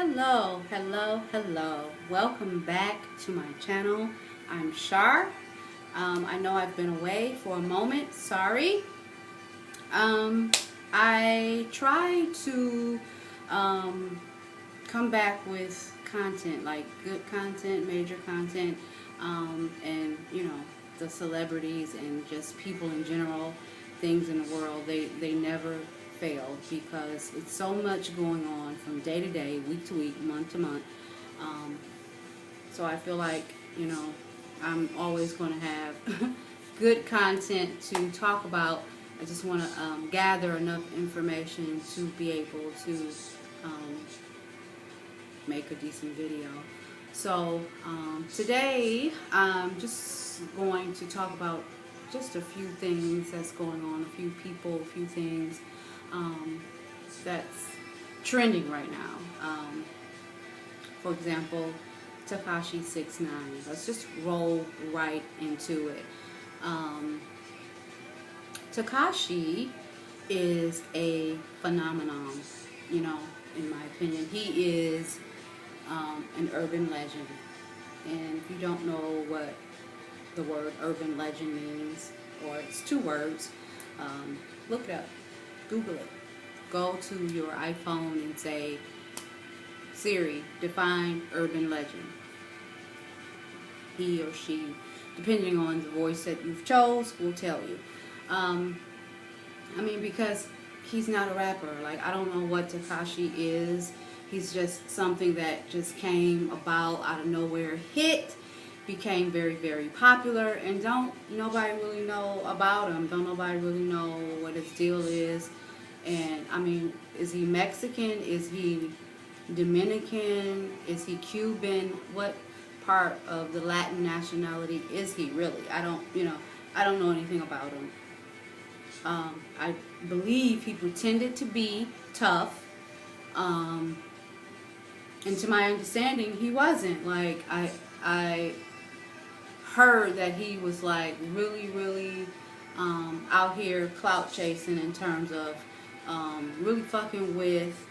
Hello, hello, hello. Welcome back to my channel. I'm Shar. I know I've been away for a moment. Sorry. I try to come back with content, like good content, major content, and the celebrities and just people in general, things in the world. They never fail because it's so much going on from day to day, week to week, month to month. Um, so I feel like I'm always going to have good content to talk about. I just want to gather enough information to be able to um, make a decent video. So today I'm just going to talk about just a few things that's going on, a few people, a few things that's trending right now. For example, Takashi 6ix9ine. Let's just roll right into it. Takashi is a phenomenon, in my opinion. He is an urban legend. And if you don't know what the word urban legend means, or it's two words, look it up, Google it. Go to your iPhone and say, Siri, define urban legend. He or she, depending on the voice that you've chose, will tell you. Because he's not a rapper. Like, I don't know what Takashi is. He's just something that just came about out of nowhere, hit, became very, very popular, and don't nobody really know about him. Don't nobody really know what his deal is. And is he Mexican? Is he Dominican? Is he Cuban? What part of the Latin nationality is he really? I don't know anything about him. I believe he pretended to be tough. And to my understanding, he wasn't. Like, I heard that he was like really out here clout chasing in terms of really fucking with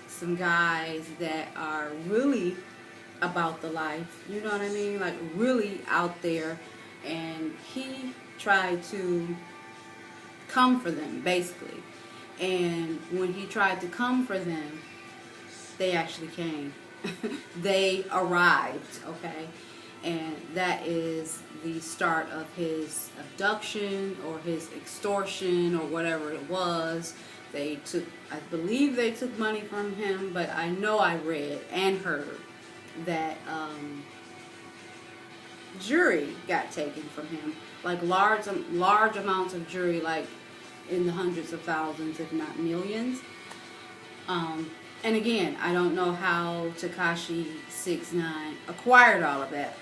some guys that are really about the life, you know what I mean? Like, really out there. And he tried to come for them, basically. And when he tried to come for them, they actually came. They arrived, okay? And that is the start of his abduction or his extortion or whatever it was. I believe they took money from him, but I know I read and heard that jewelry got taken from him. Like large amounts of jewelry, like in the hundreds of thousands, if not millions. And again, I don't know how Takashi 6ix9ine acquired all of that.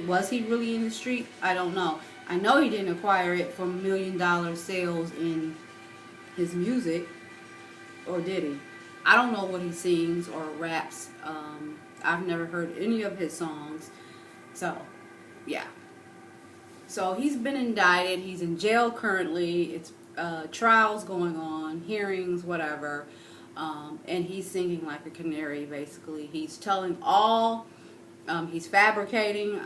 Was he really in the street? I don't know. I know he didn't acquire it from $1 million sales in his music, or did he? I don't know what he sings or raps. I've never heard any of his songs. So, yeah. So he's been indicted. He's in jail currently. It's trials going on, hearings, whatever. And he's singing like a canary, basically. He's telling he's fabricating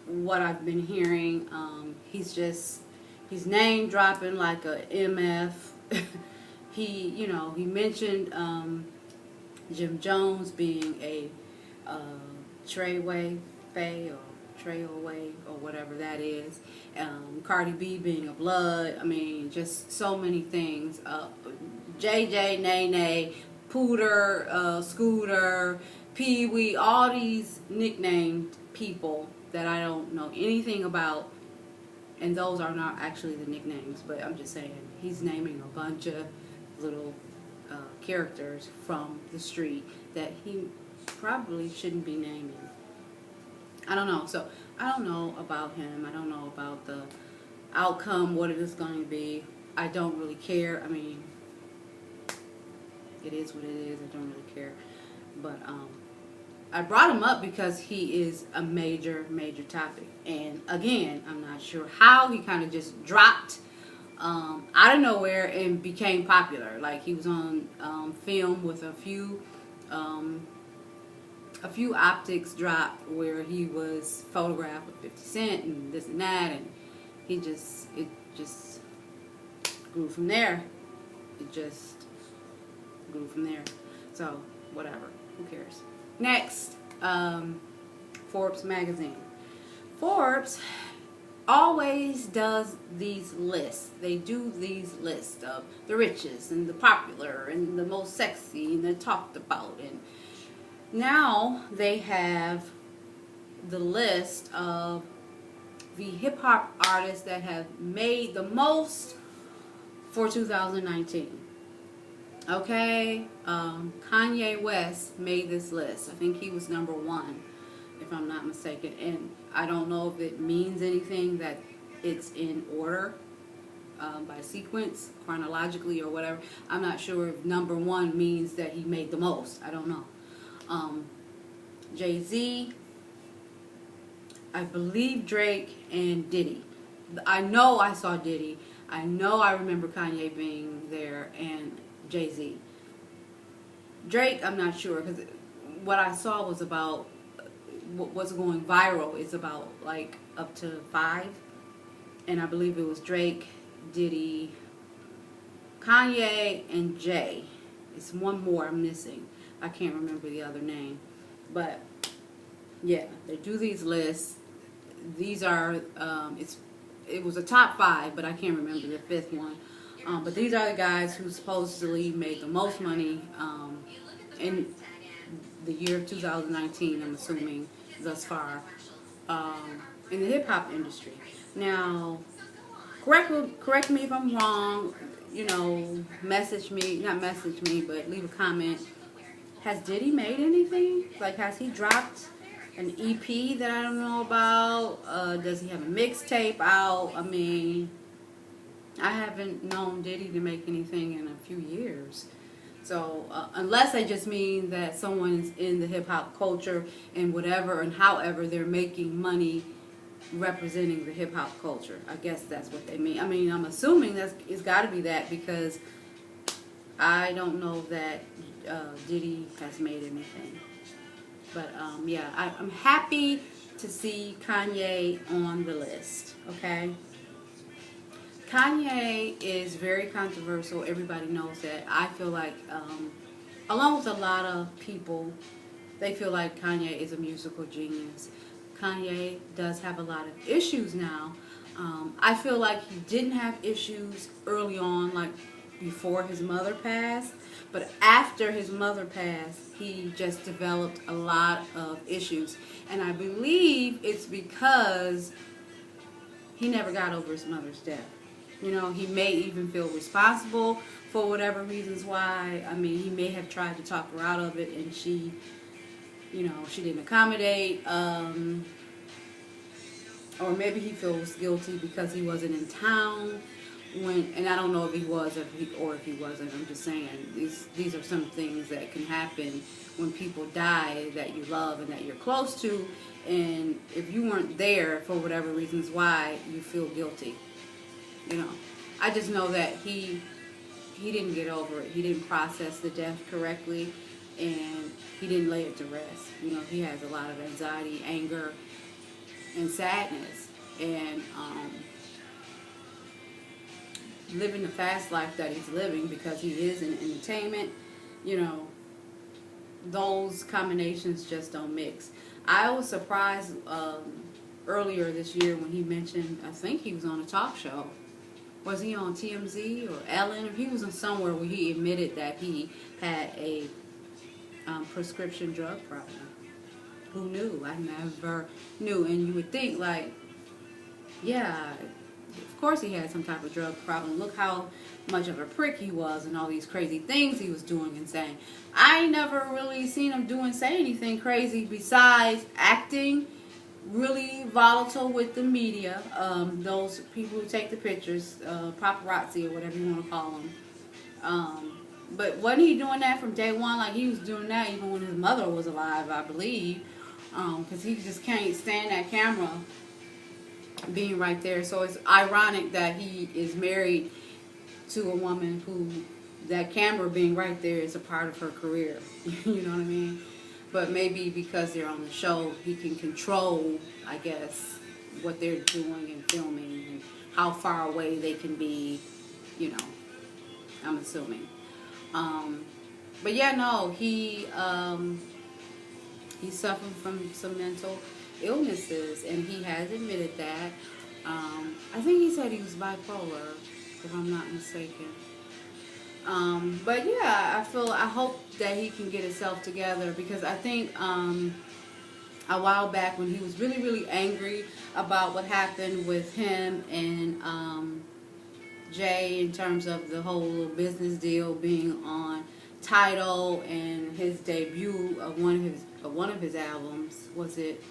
what I've been hearing. He's name dropping like a MF. He mentioned Jim Jones being a Treyway Faye or Treyway or whatever that is. Cardi B being a Blood. Just so many things. JJ, Nene, Pooter, Scooter, Pee Wee, all these nicknamed people that I don't know anything about, and those are not actually the nicknames, but I'm just saying he's naming a bunch of little characters from the street that he probably shouldn't be naming. I don't know. So I don't know about him. I don't know about the outcome, what it is going to be. I don't really care. It is what it is. I don't really care. But I brought him up because he is a major topic. And again, I'm not sure how he kind of just dropped out of nowhere and became popular. Like, he was on film with a few a few optics dropped where he was photographed with 50 Cent and this and that, and it just grew from there. It just grew from there. So, whatever. Who cares? Next, Forbes magazine. Forbes always does these lists. They do these lists of the richest and the popular and the most sexy and the talked about. And now they have the list of the hip hop artists that have made the most for 2019. Okay, Kanye West made this list. I think he was number 1, if I'm not mistaken. And I don't know if it means anything that it's in order by sequence, chronologically or whatever. I'm not sure if number 1 means that he made the most. I don't know. Jay-Z, I believe Drake, and Diddy. I know I saw Diddy. I know I remember Kanye being there, and Jay-Z. Drake, I'm not sure, because what I saw was about what's going viral is about like up to 5, and I believe it was Drake, Diddy, Kanye, and Jay. It's one more I'm missing. I can't remember the other name, but yeah, they do these lists. These are it was a top 5, but I can't remember the 5th one. But these are the guys who supposedly made the most money in the year 2019, I'm assuming, thus far, in the hip-hop industry. Now, correct me if I'm wrong, you know, message me, not message me, but leave a comment. Has Diddy made anything? Like, has he dropped an EP that I don't know about? Does he have a mixtape out? I mean, I haven't known Diddy to make anything in a few years. So, unless they just mean that someone's in the hip-hop culture and whatever and however they're making money representing the hip-hop culture. I guess that's what they mean. I mean, I'm assuming it's got to be that, because I don't know that Diddy has made anything. But, yeah, I'm happy to see Kanye on the list, okay? Kanye is very controversial. Everybody knows that. I feel like, along with a lot of people, they feel like Kanye is a musical genius. Kanye does have a lot of issues now. I feel like he didn't have issues early on, like before his mother passed. But after his mother passed, he just developed a lot of issues. And I believe it's because he never got over his mother's death. You know, he may even feel responsible for whatever reasons why. I mean, he may have tried to talk her out of it, and she, you know, she didn't accommodate. Or maybe he feels guilty because he wasn't in town when, and I don't know if he was or if he wasn't. I'm just saying these are some things that can happen when people die that you love and that you're close to, and if you weren't there for whatever reasons why, you feel guilty. You know, I just know that he didn't get over it. He didn't process the death correctly, and he didn't lay it to rest. You know, he has a lot of anxiety, anger, and sadness, and living the fast life that he's living because he is in entertainment. You know, those combinations just don't mix. I was surprised earlier this year when he mentioned, I think he was on a talk show. Was he on TMZ or Ellen? Or he was on somewhere where he admitted that he had a prescription drug problem. Who knew? I never knew. And you would think, like, yeah, of course he had some type of drug problem. Look how much of a prick he was and all these crazy things he was doing and saying. I never really seen him say anything crazy besides acting really volatile with the media, those people who take the pictures, paparazzi or whatever you want to call them. But wasn't he doing that from day one? Like, he was doing that even when his mother was alive, I believe, because he just can't stand that camera being right there. So it's ironic that he is married to a woman who that camera being right there is a part of her career. You know what I mean? But maybe because they're on the show, he can control, I guess, what they're doing and filming and how far away they can be, you know, I'm assuming. But yeah, no, he's suffering from some mental illnesses, and he has admitted that. I think he said he was bipolar, if I'm not mistaken. But yeah, I hope that he can get himself together, because I think a while back when he was really, really angry about what happened with him and Jay in terms of the whole business deal being on Tidal and his debut of one of his albums, was it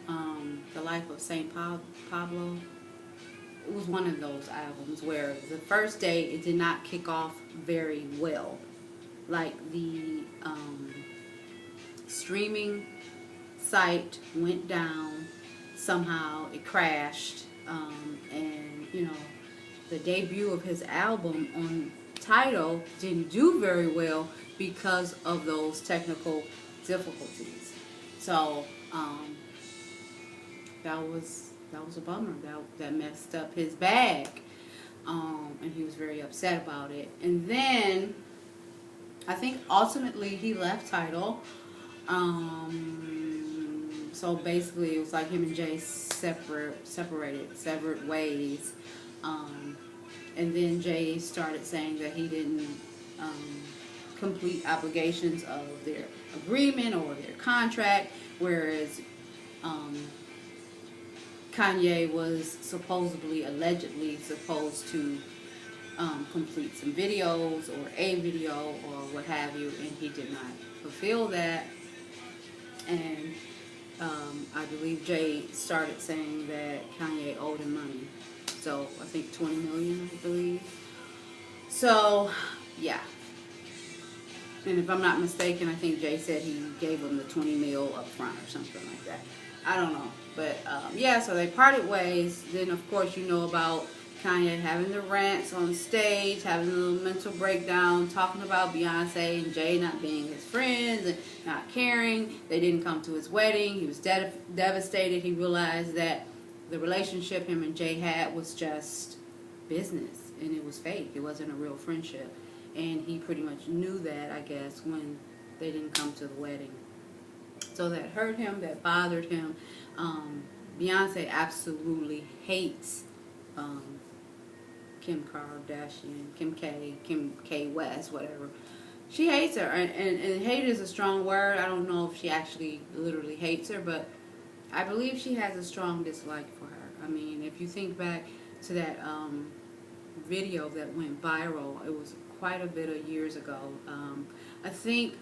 The Life of Saint Pablo? It was one of those albums where the first day it did not kick off very well. Like the streaming site went down somehow, it crashed, and you know, the debut of his album on Tidal didn't do very well because of those technical difficulties. So that was a bummer. That messed up his bag, and he was very upset about it. And then I think ultimately he left Tidal. So basically, it was like him and Jay severed ways. And then Jay started saying that he didn't complete obligations of their agreement or their contract, whereas Kanye was allegedly supposed to complete some videos or a video or what have you, and he did not fulfill that. And I believe Jay started saying that Kanye owed him money. So I think 20 million, I believe. So yeah. And if I'm not mistaken, I think Jay said he gave him the 20 mil up front or something like that. I don't know. But yeah, so they parted ways. Then of course you know about Kanye having the rants on stage, having a little mental breakdown, talking about Beyonce and Jay not being his friends and not caring. They didn't come to his wedding. He was devastated. He realized that the relationship him and Jay had was just business, and it was fake. It wasn't a real friendship. And he pretty much knew that, I guess, when they didn't come to the wedding. So that hurt him, that bothered him. Beyonce absolutely hates Kim Kardashian, Kim K West, whatever. She hates her, and hate is a strong word. I don't know if she actually literally hates her, but I believe she has a strong dislike for her. I mean, if you think back to that video that went viral, it was quite a bit of years ago. I think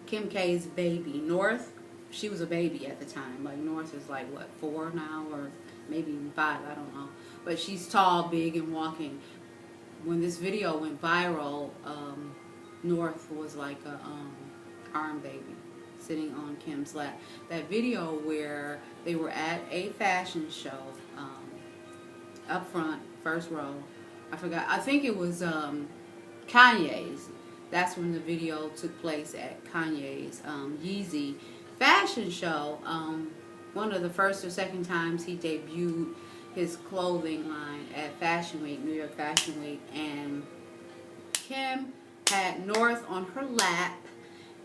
Kim K's baby, North, she was a baby at the time. Like, North is like, what, 4 now, or maybe even 5, I don't know. But she's tall, big, and walking. When this video went viral, North was like a arm baby sitting on Kim's lap. That video where they were at a fashion show, up front, first row, I forgot, I think it was Kanye's. That's when the video took place at Kanye's Yeezy fashion show. One of the first or second times he debuted his clothing line at Fashion Week, New York Fashion Week, and Kim had North on her lap,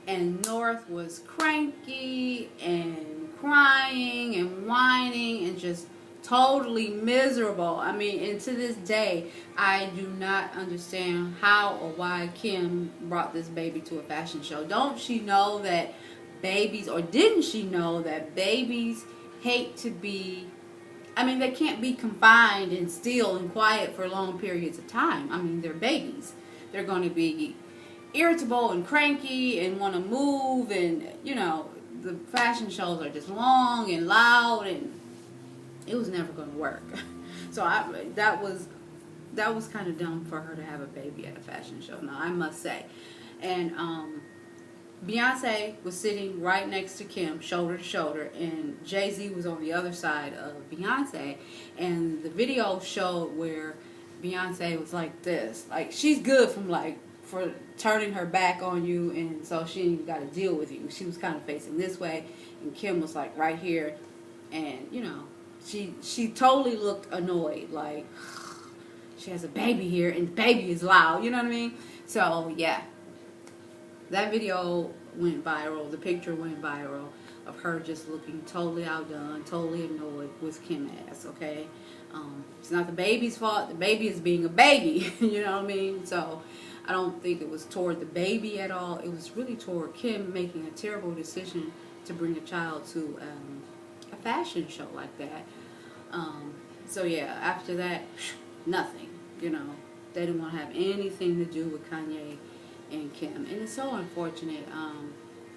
and North was cranky and crying and whining and just totally miserable. I mean, and to this day, I do not understand how or why Kim brought this baby to a fashion show. Don't she know that babies, or didn't she know that babies hate to be, I mean, they can't be confined and still and quiet for long periods of time. I mean, they're babies. They're going to be irritable and cranky and want to move, and, you know, the fashion shows are just long and loud, and it was never going to work. So that was kind of dumb for her to have a baby at a fashion show, now I must say. And Beyonce was sitting right next to Kim, shoulder to shoulder, and Jay-Z was on the other side of Beyonce. And the video showed where Beyonce was like this. Like, she's good from like for turning her back on you, and so she ain't even got to deal with you. She was kind of facing this way, and Kim was like right here, and you know, she totally looked annoyed. Like, she has a baby here, and the baby is loud. You know what I mean? So yeah, that video went viral. The picture went viral of her just looking totally outdone, totally annoyed with Kim ass. Okay, it's not the baby's fault. The baby is being a baby. You know what I mean? So I don't think it was toward the baby at all. It was really toward Kim making a terrible decision to bring a child to a fashion show like that. So yeah, after that, nothing. You know, they didn't want to have anything to do with Kanye and Kim, and it's so unfortunate.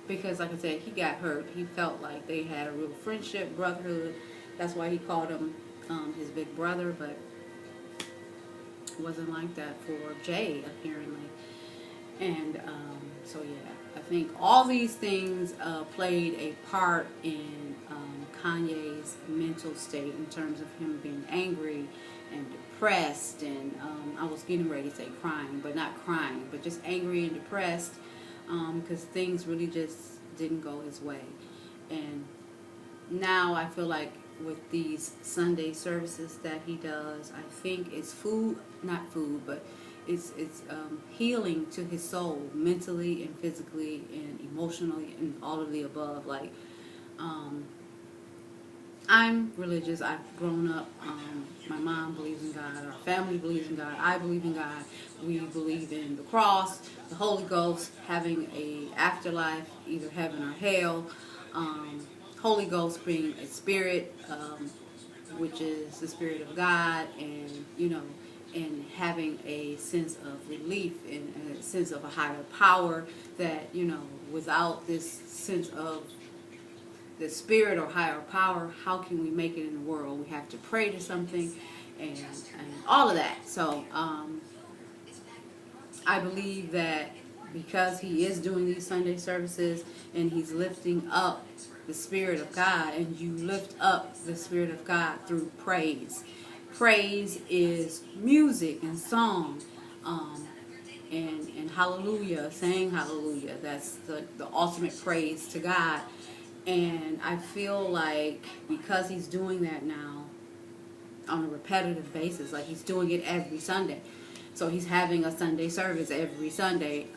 Because like I said, he got hurt. He felt like they had a real friendship, brotherhood. That's why he called him his big brother, but it wasn't like that for Jay, apparently. And so yeah, I think all these things played a part in Kanye's mental state in terms of him being angry and depressed, and I was getting ready to say crying, but not crying, but just angry and depressed, because things really just didn't go his way. And now I feel like with these Sunday services that he does, I think it's not food, but it's healing to his soul, mentally and physically and emotionally and all of the above. Like, I'm religious. I've grown up. My mom believes in God. Our family believes in God. I believe in God. We believe in the cross, the Holy Ghost, having a afterlife, either heaven or hell. Holy Ghost being a spirit, which is the Spirit of God, and you know, and having a sense of relief and a sense of a higher power. That, you know, without this sense of the spirit or higher power, how can we make it in the world? We have to pray to something, and all of that. So I believe that because he is doing these Sunday services and he's lifting up the Spirit of God, and you lift up the Spirit of God through praise. Praise is music and song, and hallelujah, saying hallelujah. That's the ultimate praise to God. And I feel like because he's doing that now on a repetitive basis, like he's doing it every Sunday. So he's having a Sunday service every Sunday.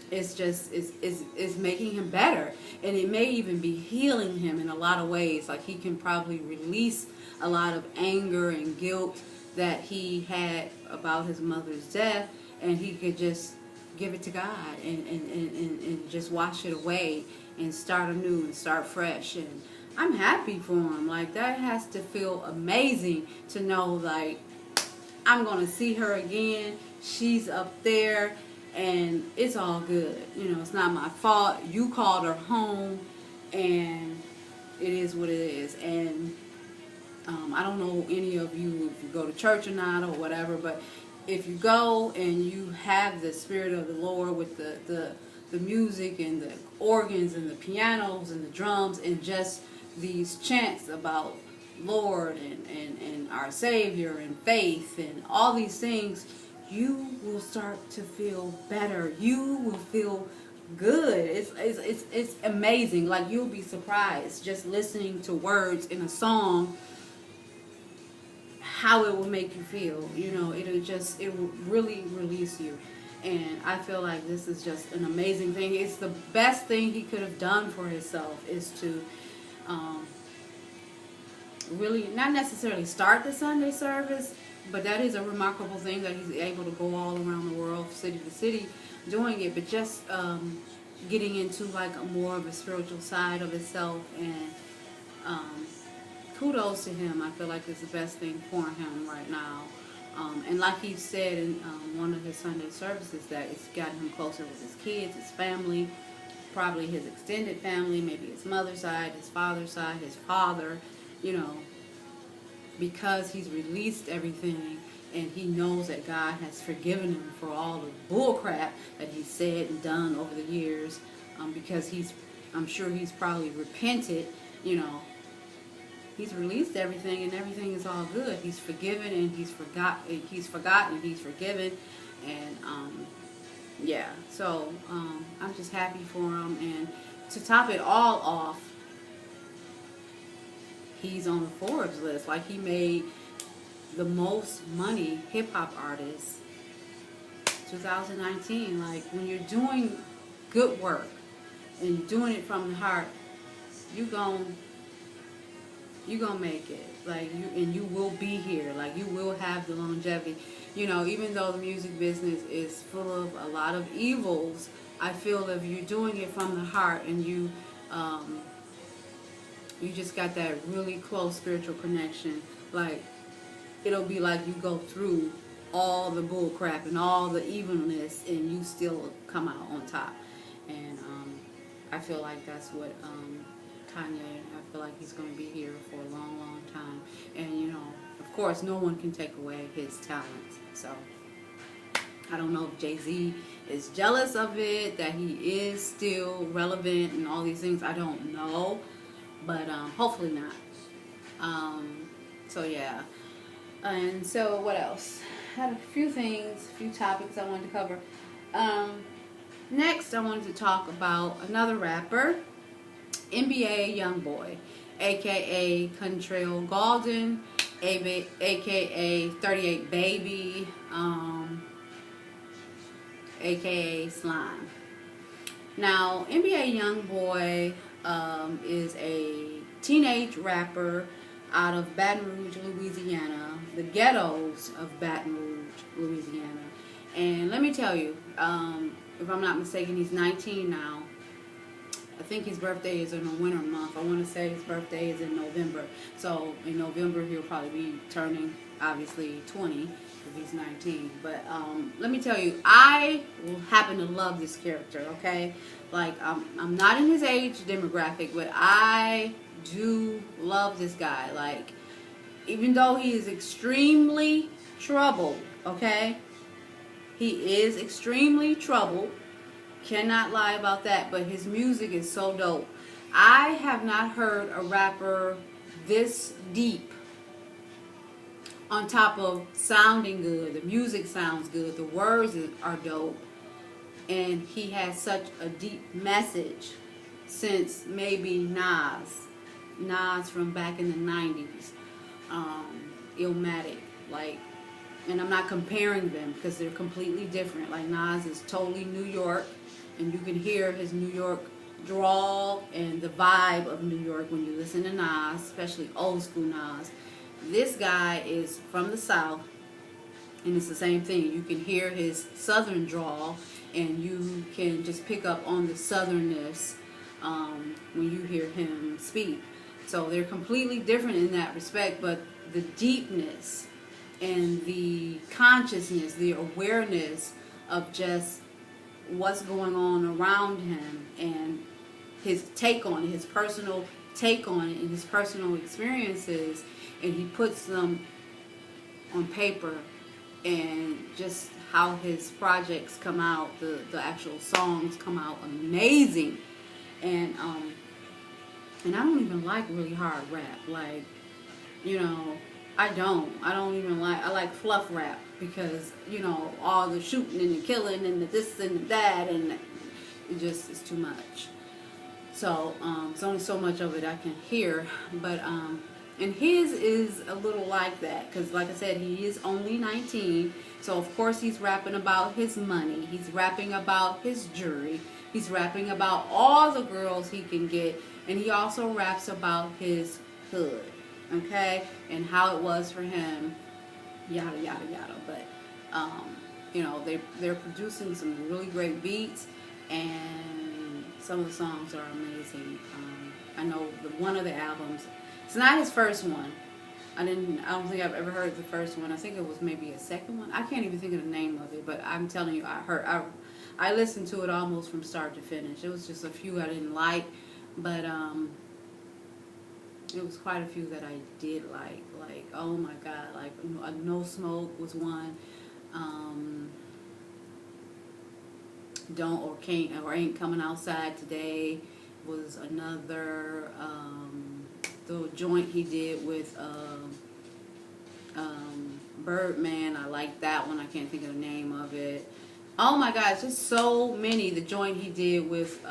It's making him better. And it may even be healing him in a lot of ways. Like he can probably release a lot of anger and guilt that he had about his mother's death. And he could just give it to God and just wash it away and start anew and start fresh. And I'm happy for him. Like, that has to feel amazing to know, like, I'm going to see her again. She's up there and it's all good. You know, it's not my fault. You called her home and it is what it is. And I don't know any of you if you go to church or not or whatever, but if you go and you have the Spirit of the Lord with the music and the organs and the pianos and the drums and just these chants about Lord and our Savior and faith and all these things, you will start to feel better. You will feel good. It's amazing. Like, you'll be surprised just listening to words in a song, how it will make you feel. You know, it will really release you. And I feel like this is just an amazing thing. It's the best thing he could have done for himself, is to really not necessarily start the Sunday service, but that is a remarkable thing that he's able to go all around the world, city to city, doing it, but just getting into like a more of a spiritual side of himself. And kudos to him. I feel like it's the best thing for him right now. And like he said in one of his Sunday services, that it's gotten him closer with his kids, his family, probably his extended family, maybe his mother's side, his father's side, his father, you know, because he's released everything and he knows that God has forgiven him for all the bull crap that he's said and done over the years, because I'm sure he's probably repented, you know, he's released everything, and everything is all good. He's forgiven, and he's forgotten, he's forgiven, and yeah. So I'm just happy for him. And to top it all off, he's on the Forbes list. Like, he made the most money hip hop artist 2019. Like, when you're doing good work and you're doing it from the heart, you gon' you gonna make it. Like, you will be here. Like, you will have the longevity. You know, even though the music business is full of a lot of evils, I feel if you're doing it from the heart, and you just got that really close spiritual connection, like, it'll be like you go through all the bull crap and all the evilness, and you still come out on top. And I feel like that's what Kanye, I feel like he's going to be here for a long, long time. And, you know, of course, no one can take away his talents. So I don't know if Jay-Z is jealous of it, that he is still relevant and all these things. I don't know. But hopefully not. So yeah. And so what else? I had a few things, a few topics I wanted to cover. Next, I wanted to talk about another rapper, NBA Youngboy, aka Contrell Golden, aka 38 Baby, aka Slime. Now, NBA Youngboy is a teenage rapper out of Baton Rouge, Louisiana, the ghettos of Baton Rouge, Louisiana. And let me tell you, if I'm not mistaken, he's 19 now. I think his birthday is in the winter month. I want to say his birthday is in November. So in November, he'll probably be turning, obviously, 20 if he's 19. But let me tell you, I will happen to love this character, okay? Like, I'm not in his age demographic, but I do love this guy. Like, even though he is extremely troubled, okay? He is extremely troubled. Cannot lie about that, but his music is so dope. I have not heard a rapper this deep, on top of sounding good. The music sounds good. The words are dope. And he has such a deep message since maybe Nas from back in the 90s. Illmatic. Like, and I'm not comparing them because they're completely different. Like, Nas is totally New York, and you can hear his New York drawl and the vibe of New York when you listen to Nas, especially old school Nas. This guy is from the South, and it's the same thing. You can hear his Southern drawl, and you can just pick up on the Southernness when you hear him speak. So they're completely different in that respect, but the deepness and the consciousness, the awareness of just what's going on around him, and his take on it, his personal take on it, and his personal experiences, and he puts them on paper, and just how his projects come out, the actual songs come out amazing. And I don't even like really hard rap. Like, you know, I don't even like, I like fluff rap, because, you know, all the shooting and the killing and the this and the that, and it just is too much. So there's only so much of it I can hear. But and his is a little like that, because like I said, he is only 19. So of course he's rapping about his money, he's rapping about his jewelry, he's rapping about all the girls he can get, and he also raps about his hood, okay, and how it was for him, yada yada yada. But you know, they're producing some really great beats, and some of the songs are amazing. I know one of the albums, it's not his first one. I don't think I've ever heard the first one. I think it was maybe a second one. I can't even think of the name of it, but I'm telling you, I listened to it almost from start to finish. It was just a few I didn't like, but it was quite a few that I did like. Like, oh my God, like No Smoke was one. Don't or Can't or Ain't Coming Outside Today was another. the joint he did with Birdman. I like that one. I can't think of the name of it. Oh my God, just so many. The joint he did with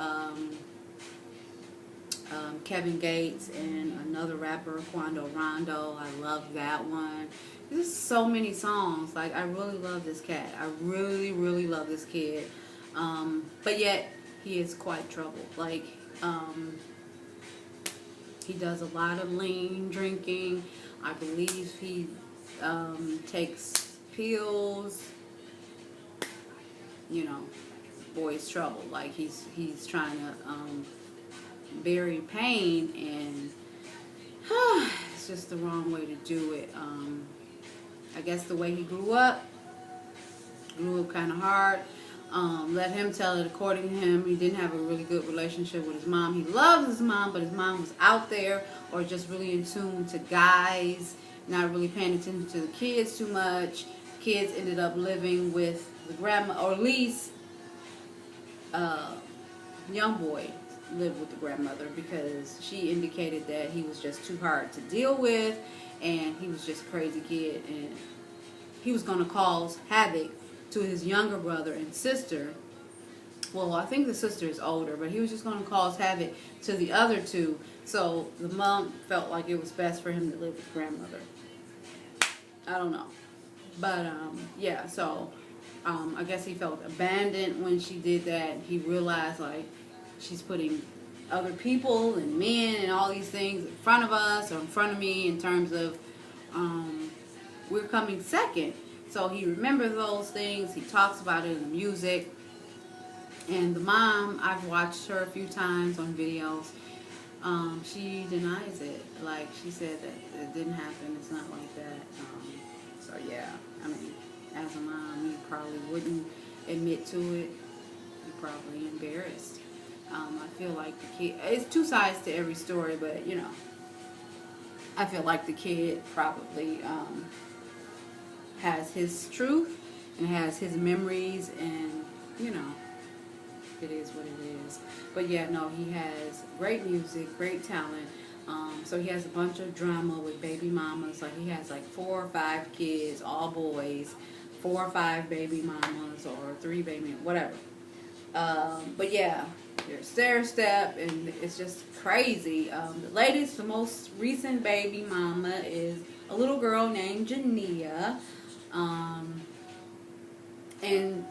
Kevin Gates and another rapper, Quando Rondo. I love that one. There's so many songs. Like, I really love this cat. I really, really love this kid. But yet, he is quite troubled. Like, he does a lot of lean drinking. I believe he takes pills. You know, boy's trouble. Like, he's trying to bury pain, and it's just the wrong way to do it. I guess the way he grew up kind of hard. Let him tell it. According to him, he didn't have a really good relationship with his mom. He loves his mom, but his mom was out there, or just really in tune to guys, not really paying attention to the kids too much. Kids ended up living with the grandma, or at least young boy lived with the grandmother, because she indicated that he was just too hard to deal with, and he was just a crazy kid, and he was going to cause havoc to his younger brother and sister. Well, I think the sister is older, but he was just going to cause havoc to the other two. So the mom felt like it was best for him to live with grandmother. I don't know. But, yeah, so I guess he felt abandoned when she did that. He realized, like, she's putting other people and men and all these things in front of us, or in front of me, in terms of we're coming second. So he remembers those things. He talks about it in the music. And the mom, I've watched her a few times on videos. She denies it. Like, she said that it didn't happen. It's not like that. So yeah, I mean, as a mom, you probably wouldn't admit to it. You're probably embarrassed. I feel like the kid, it's two sides to every story, but you know, I feel like the kid probably has his truth and has his memories, and you know, it is what it is. But yeah, no, he has great music, great talent. So he has a bunch of drama with baby mamas. Like, he has like 4 or 5 kids, all boys, 4 or 5 baby mamas, or 3 baby, whatever. But yeah, there's stair step, and it's just crazy. The most recent baby mama is a little girl named Jania. And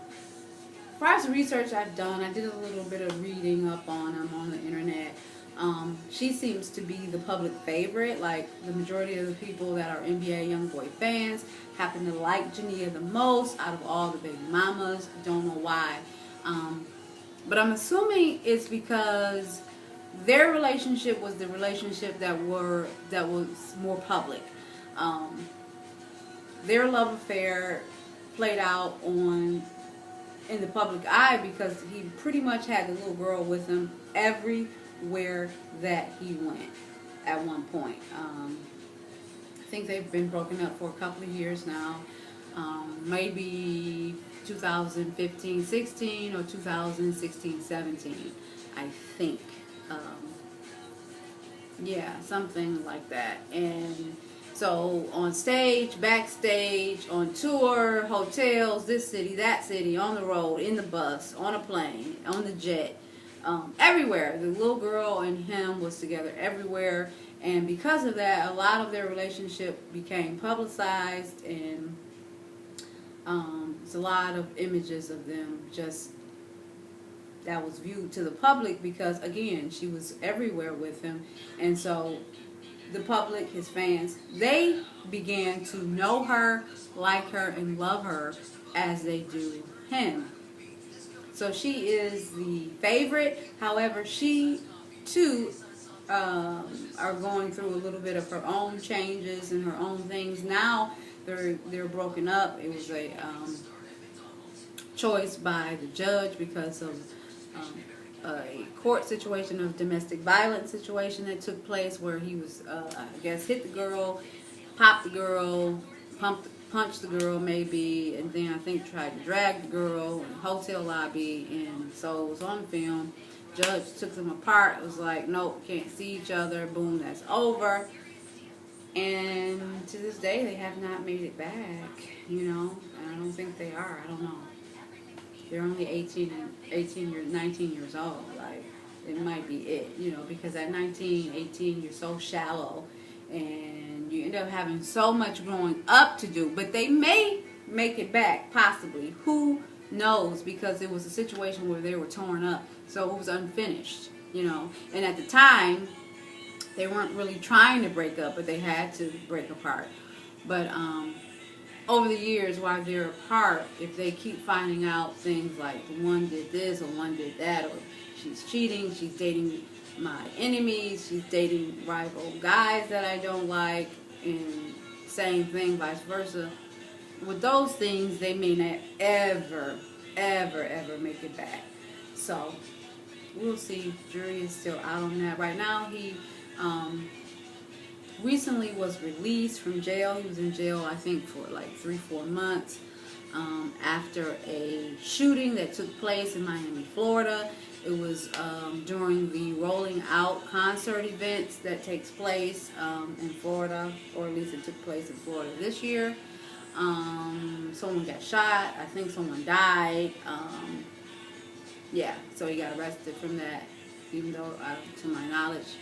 as far as the research I've done, I did a little bit of reading up on them on the internet. She seems to be the public favorite. Like, the majority of the people that are NBA YoungBoy fans happen to like Jania the most out of all the baby mamas. Don't know why. But I'm assuming it's because their relationship was the relationship that was more public. Their love affair played out in the public eye, because he pretty much had the little girl with him everywhere that he went at one point. I think they've been broken up for a couple of years now. Maybe 2015-16 or 2016-17, I think. Yeah, something like that. And so on stage, backstage, on tour, hotels, this city, that city, on the road, in the bus, on a plane, on the jet, everywhere. The little girl and him was together everywhere. And because of that, a lot of their relationship became publicized, and it's a lot of images of them just that was viewed to the public, because again, she was everywhere with him. And so the public, his fans, they began to know her, like her, and love her as they do him. So she is the favorite. However, she too are going through a little bit of her own changes and her own things. Now they're broken up. It was a choice by the judge because of a court situation of domestic violence situation that took place, where he was, I guess, hit the girl, popped the girl, punched the girl maybe, and then I think tried to drag the girl in the hotel lobby, and so it was on film. judge took them apart. It was like, nope, can't see each other. Boom, that's over. And to this day, they have not made it back, you know. And I don't think they are. I don't know. They're only 19 years old. Like, it might be it, you know, because at 19, 18, you're so shallow. And you end up having so much growing up to do. But they may make it back, possibly. Who knows? Because it was a situation where they were torn up. So it was unfinished, you know. And at the time, they weren't really trying to break up, but they had to break apart. But over the years, while they're apart, if they keep finding out things like one did this or one did that, or she's cheating, she's dating my enemies, she's dating rival guys that I don't like, and same thing, vice versa. With those things, they may not ever make it back. So we'll see. Jury is still out on that. Right now, he recently was released from jail. He was in jail, I think, for like 3-4 months after a shooting that took place in Miami, Florida. It was during the Rolling Out concert events that takes place in Florida, or at least it took place in Florida this year. Someone got shot. I think someone died. Yeah, so he got arrested from that, even though, to my knowledge,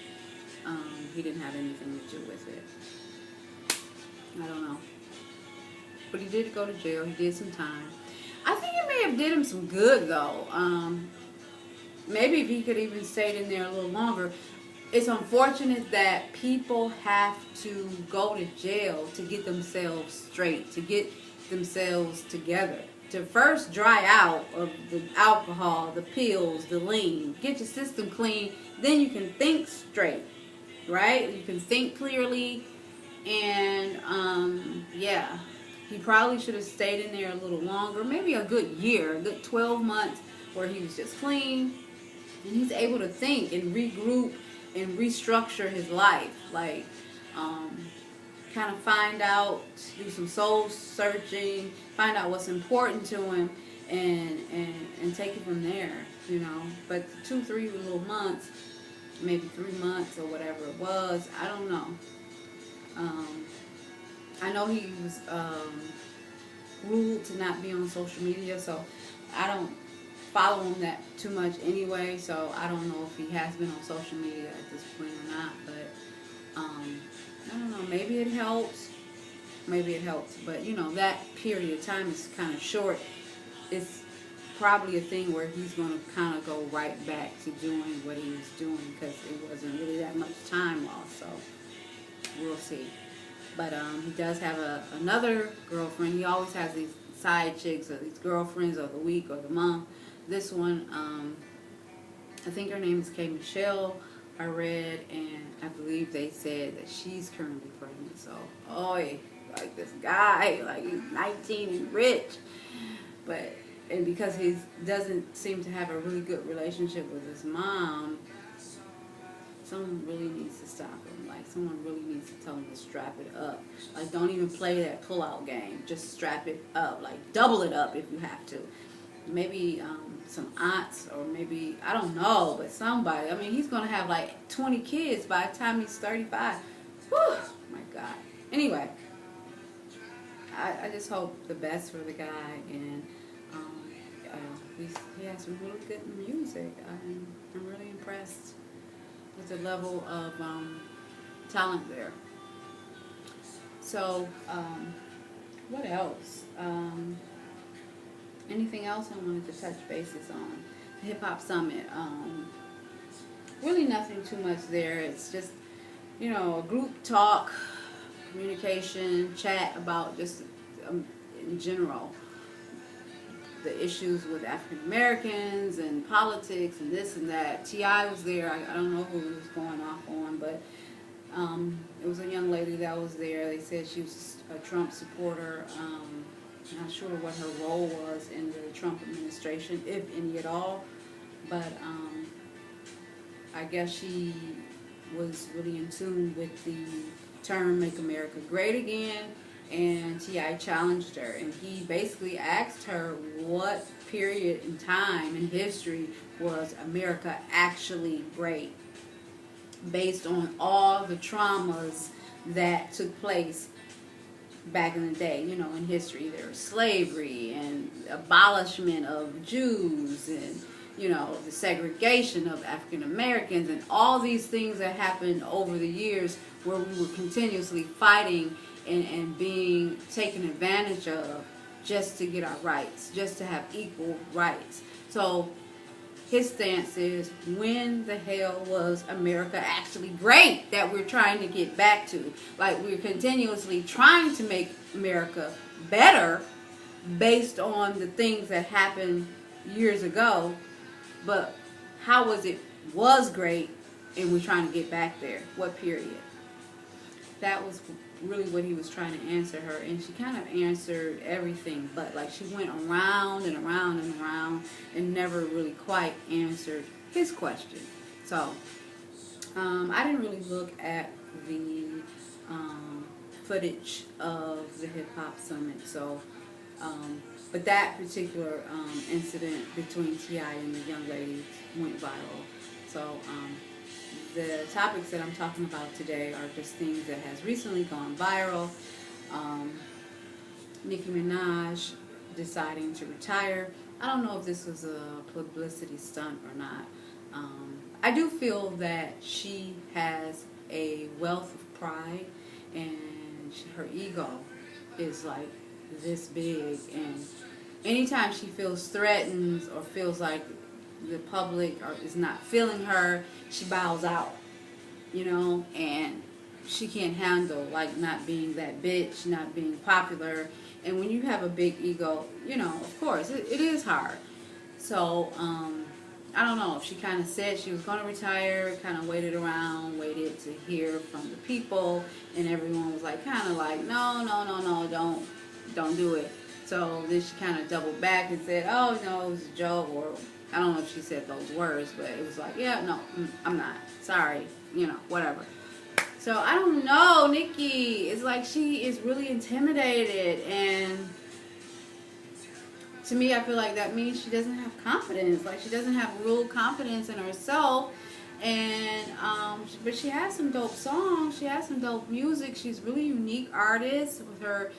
he didn't have anything to do with it. I don't know. But he did go to jail. He did some time. I think it may have did him some good, though. Maybe if he could even stayed in there a little longer. It's unfortunate that people have to go to jail to get themselves straight, to get themselves together. To first dry out of the alcohol, the pills, the lean. Get your system clean. Then you can think straight. Right? You can think clearly. And, yeah. He probably should have stayed in there a little longer. Maybe a good year. A good 12 months where he was just clean. And he's able to think and regroup and restructure his life. Like, kind of find out, do some soul searching, find out what's important to him, and take it from there, you know. But 2-3 little months, maybe 3 months or whatever it was, I don't know. I know he was ruled to not be on social media, so I don't follow him that too much anyway, so I don't know if he has been on social media at this point or not, but I don't know, maybe it helps, but you know, that period of time is kind of short. It's probably a thing where he's going to kind of go right back to doing what he was doing, because it wasn't really that much time lost, so we'll see. But he does have another girlfriend. He always has these side chicks or these girlfriends of the week or the month. This one, I think her name is K. Michelle, I read, and I believe they said that she's currently pregnant. So, like this guy, like he's 19 and rich. And because he doesn't seem to have a really good relationship with his mom, someone really needs to stop him. Like, someone really needs to tell him to strap it up. Like, don't even play that pull-out game. Just strap it up. Like, double it up if you have to. Maybe some aunts, or maybe, I don't know, but somebody. I mean, he's going to have like 20 kids by the time he's 35. Whew, my God. Anyway, I just hope the best for the guy, and he has some really good music. I'm really impressed with the level of talent there. So, what else? Anything else I wanted to touch bases on? The Hip Hop Summit. Really nothing too much there. It's just, you know, a group talk, communication, chat about just in general the issues with African Americans and politics and this and that. T.I. was there. I don't know who he was going off on, but it was a young lady that was there. They said she was a Trump supporter. Not sure what her role was in the Trump administration, if any at all, but I guess she was really in tune with the term "Make America Great Again," and T.I. challenged her, and he basically asked her what period in time in history was America actually great, based on all the traumas that took place back in the day, you know, in history. There was slavery and abolishment of Jews, and, you know, the segregation of African Americans, and all these things that happened over the years where we were continuously fighting and being taken advantage of just to get our rights, just to have equal rights. So his stance is, when the hell was America actually great that we're trying to get back to? Like, we're continuously trying to make America better based on the things that happened years ago, but how was great and we're trying to get back there? What period? That was really what he was trying to answer her, and she kind of answered everything, but like she went around and around and around and never really quite answered his question. So I didn't really look at the footage of the hip hop summit, so but that particular incident between T.I. and the young lady went viral. So the topics that I'm talking about today are just things that has recently gone viral. Nicki Minaj deciding to retire. I don't know if this was a publicity stunt or not. I do feel that she has a wealth of pride, and her ego is like this big, and anytime she feels threatened or feels like the public is not feeling her, she bows out, you know, and she can't handle like not being that bitch, not being popular. And when you have a big ego, you know, of course it is hard. So I don't know if she kind of said she was going to retire, kind of waited around, waited to hear from the people, and everyone was like kind of like, no, don't do it. So then she kind of doubled back and said, oh no, it was a joke, or I don't know if she said those words, but it was like, yeah, no, I'm not. Sorry, you know, whatever. So I don't know, Nikki. It's like she is really intimidated, and to me, I feel like that means she doesn't have confidence. Like, she doesn't have real confidence in herself. And but she has some dope songs. She has some dope music. She's a really unique artist with her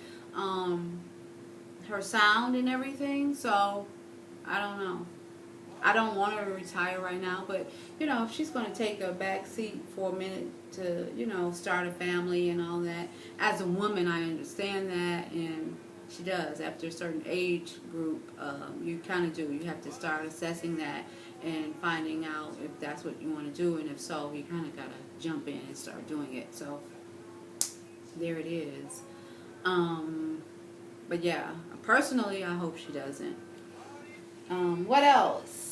her sound and everything. So I don't know. I don't want her to retire right now, but you know, if she's going to take a back seat for a minute to, you know, start a family and all that, as a woman, I understand that, and she does. After a certain age group, you kind of do. You have to start assessing that and finding out if that's what you want to do, and if so, you kind of got to jump in and start doing it. So there it is. But yeah, personally, I hope she doesn't. What else?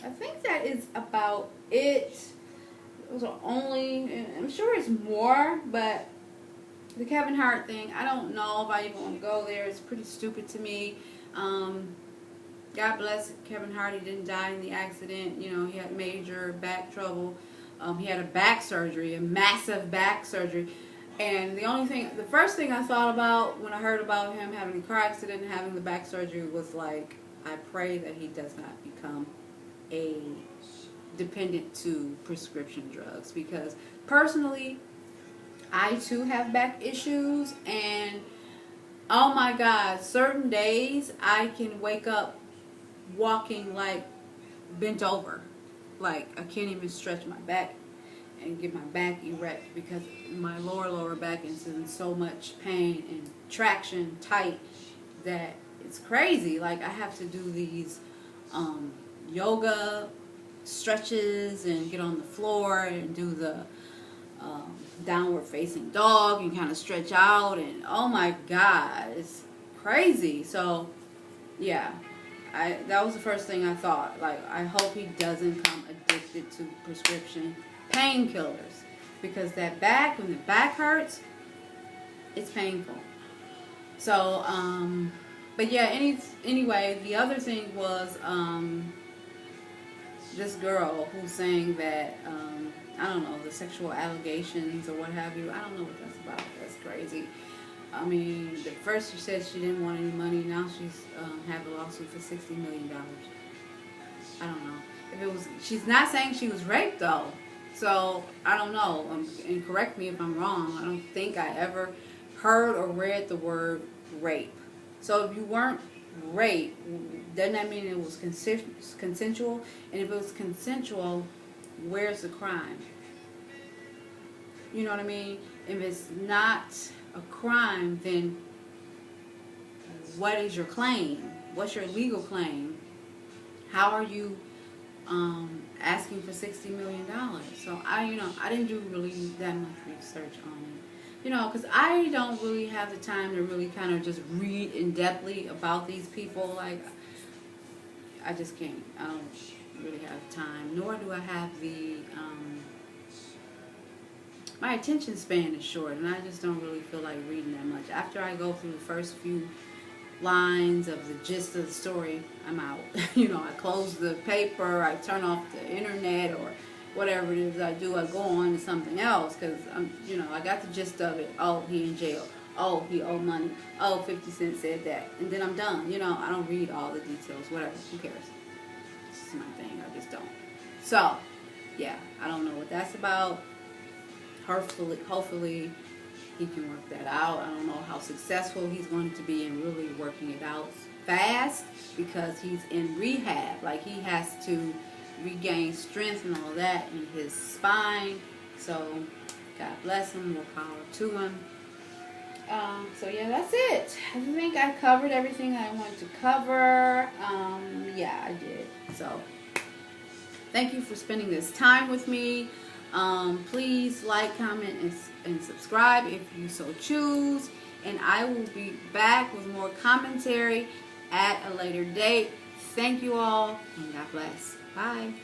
I think that is about it. Those are only, I'm sure it's more, but the Kevin Hart thing, I don't know if I even want to go there. It's pretty stupid to me. God bless Kevin Hart. He didn't die in the accident. You know, he had major back trouble. He had a back surgery, a massive back surgery. And the first thing I thought about when I heard about him having a car accident and having the back surgery was like, I pray that he does not become a dependent to prescription drugs, because personally, I too have back issues, and oh my God, certain days I can wake up walking like bent over, like I can't even stretch my back and get my back erect because my lower back is in so much pain and traction tight that it's crazy. Like, I have to do these yoga stretches and get on the floor and do the downward facing dog and kind of stretch out, and oh my God, it's crazy. So yeah, that was the first thing I thought. Like, I hope he doesn't become addicted to prescription painkillers, because that back, when the back hurts, it's painful. So but yeah, anyway, the other thing was this girl who's saying that I don't know, the sexual allegations or what have you. I don't know what that's about. That's crazy. I mean, at first she said she didn't want any money. Now she's have a lawsuit for $60 million. I don't know. If it was, she's not saying she was raped though. So I don't know. And correct me if I'm wrong. I don't think I ever heard or read the word rape. So if you weren't raped, doesn't that mean it was consensual? And if it was consensual, where's the crime? You know what I mean? If it's not a crime, then what is your claim? What's your legal claim? How are you asking for $60 million? So I didn't do really that much research on it. Because I don't really have the time to really kind of just read in depthly about these people. Like, I just can't. I don't really have time. Nor do I have the my attention span is short, and I just don't really feel like reading that much. After I go through the first few lines of the gist of the story, I'm out. I close the paper, I turn off the internet or whatever it is I do. I go on to something else because I got the gist of it. Oh, he in jail. Oh, he owed money. Oh, 50 Cent said that, and then I'm done. I don't read all the details. Whatever. Who cares? This is my thing. I just don't. So, yeah, I don't know what that's about. Hopefully he can work that out. I don't know how successful he's going to be in really working it out fast because he's in rehab. Like, he has to regain strength and all that in his spine. So God bless him, more power to him. So yeah, that's it. I think I covered everything I wanted to cover. Yeah, I did. So thank you for spending this time with me. Please like, comment, and subscribe if you so choose. And I will be back with more commentary at a later date. Thank you all, and God bless. Bye.